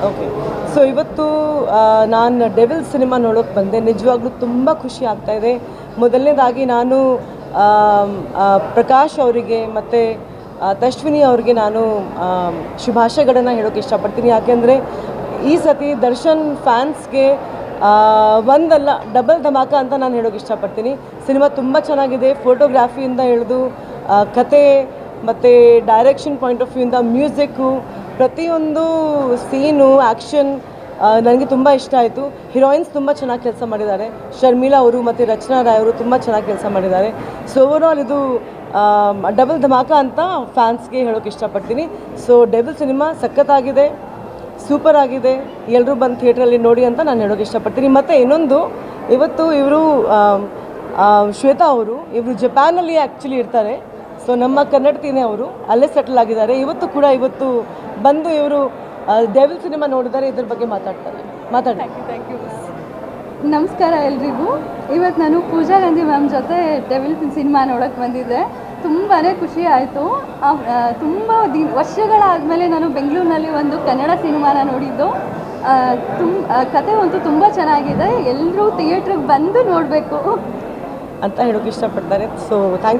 Okay. So ಇವತ್ತು ನಾನು devil cinema ನೋಡೋಕ್ಕೆ ಬಂದೆ. ನಿಜವಾಗ್ಲೂ ತುಂಬ ಖುಷಿ ಆಗ್ತಾಯಿದೆ. ಮೊದಲನೇದಾಗಿ ನಾನು ಪ್ರಕಾಶ್ ಅವರಿಗೆ ಮತ್ತು ತಶ್ವಿನಿ ಅವ್ರಿಗೆ ನಾನು ಶುಭಾಶಯಗಳನ್ನು ಹೇಳೋಕ್ಕೆ ಇಷ್ಟಪಡ್ತೀನಿ. ಯಾಕೆಂದರೆ ಈ ಸತಿ ದರ್ಶನ್ ಫ್ಯಾನ್ಸ್ಗೆ ಒಂದಲ್ಲ ಡಬಲ್ ಧಮಾಕ ಅಂತ ನಾನು ಹೇಳೋಕ್ಕೆ ಇಷ್ಟಪಡ್ತೀನಿ. ಸಿನಿಮಾ ತುಂಬ ಚೆನ್ನಾಗಿದೆ. ಫೋಟೋಗ್ರಾಫಿಯಿಂದ ಹಿಡಿದು ಕತೆ ಮತ್ತು ಡೈರೆಕ್ಷನ್ ಪಾಯಿಂಟ್ ಆಫ್ ವ್ಯೂಯಿಂದ ಮ್ಯೂಸಿಕ್ಕು, ಪ್ರತಿಯೊಂದು ಸೀನು, ಆ್ಯಕ್ಷನ್ ನನಗೆ ತುಂಬ ಇಷ್ಟ ಆಯಿತು. ಹೀರೋಯಿನ್ಸ್ ತುಂಬ ಚೆನ್ನಾಗಿ ಕೆಲಸ ಮಾಡಿದ್ದಾರೆ. ಶರ್ಮಿಳಾ ಅವರು ಮತ್ತು ರಚನಾ ರಾಯ್ ಅವರು ತುಂಬ ಚೆನ್ನಾಗಿ ಕೆಲಸ ಮಾಡಿದ್ದಾರೆ. ಸೊ ಓವರಾಲ್ ಇದು ಡಬಲ್ ಧಮಾಕ ಅಂತ ಫ್ಯಾನ್ಸ್ಗೆ ಹೇಳೋಕ್ಕೆ ಇಷ್ಟಪಡ್ತೀನಿ. ಸೊ ಡೆವಿಲ್ ಸಿನಿಮಾ ಸಖತ್ತಾಗಿದೆ, ಸೂಪರ್ ಆಗಿದೆ. ಎಲ್ಲರೂ ಬಂದು ಥಿಯೇಟ್ರಲ್ಲಿ ನೋಡಿ ಅಂತ ನಾನು ಹೇಳೋಕ್ಕೆ ಇಷ್ಟಪಡ್ತೀನಿ. ಮತ್ತು ಇನ್ನೊಂದು, ಇವತ್ತು ಇವರು ಶ್ವೇತಾ ಅವರು ಇವರು ಜಪಾನಲ್ಲಿ ಆ್ಯಕ್ಚುಲಿ ಇರ್ತಾರೆ. ಸೊ ನಮ್ಮ ಕನ್ನಡತಿನೇ ಅವರು, ಅಲ್ಲೇ ಸೆಟಲ್ ಆಗಿದ್ದಾರೆ. ಇವತ್ತು ಬಂದು ಇವರು ಡೆವಿಲ್ ಸಿನಿಮಾ ನೋಡಿದ್ದಾರೆ. ಇದ್ರ ಬಗ್ಗೆ ಮಾತಾಡಿ. Thank you. ನಮಸ್ಕಾರ ಎಲ್ರಿಗೂ. ಇವತ್ತು ನಾನು ಪೂಜಾ ಗಾಂಧಿ ಮ್ಯಾಮ್ ಜೊತೆ ಡೆವಿಲ್ ಸಿನಿಮಾ ನೋಡೋಕ್ಕೆ ಬಂದಿದ್ದೆ. ತುಂಬಾ ಖುಷಿ ಆಯಿತು. ತುಂಬ ವರ್ಷಗಳಾದಮೇಲೆ ನಾನು ಬೆಂಗಳೂರಿನಲ್ಲಿ ಒಂದು ಕನ್ನಡ ಸಿನಿಮಾನ ನೋಡಿದ್ದು. ಕತೆ ಅಂತೂ ತುಂಬ ಚೆನ್ನಾಗಿದೆ. ಎಲ್ಲರೂ ಥಿಯೇಟ್ರಿಗೆ ಬಂದು ನೋಡಬೇಕು ಅಂತ ಹೇಳೋಕ್ಕೆ ಇಷ್ಟಪಡ್ತಾರೆ. So thank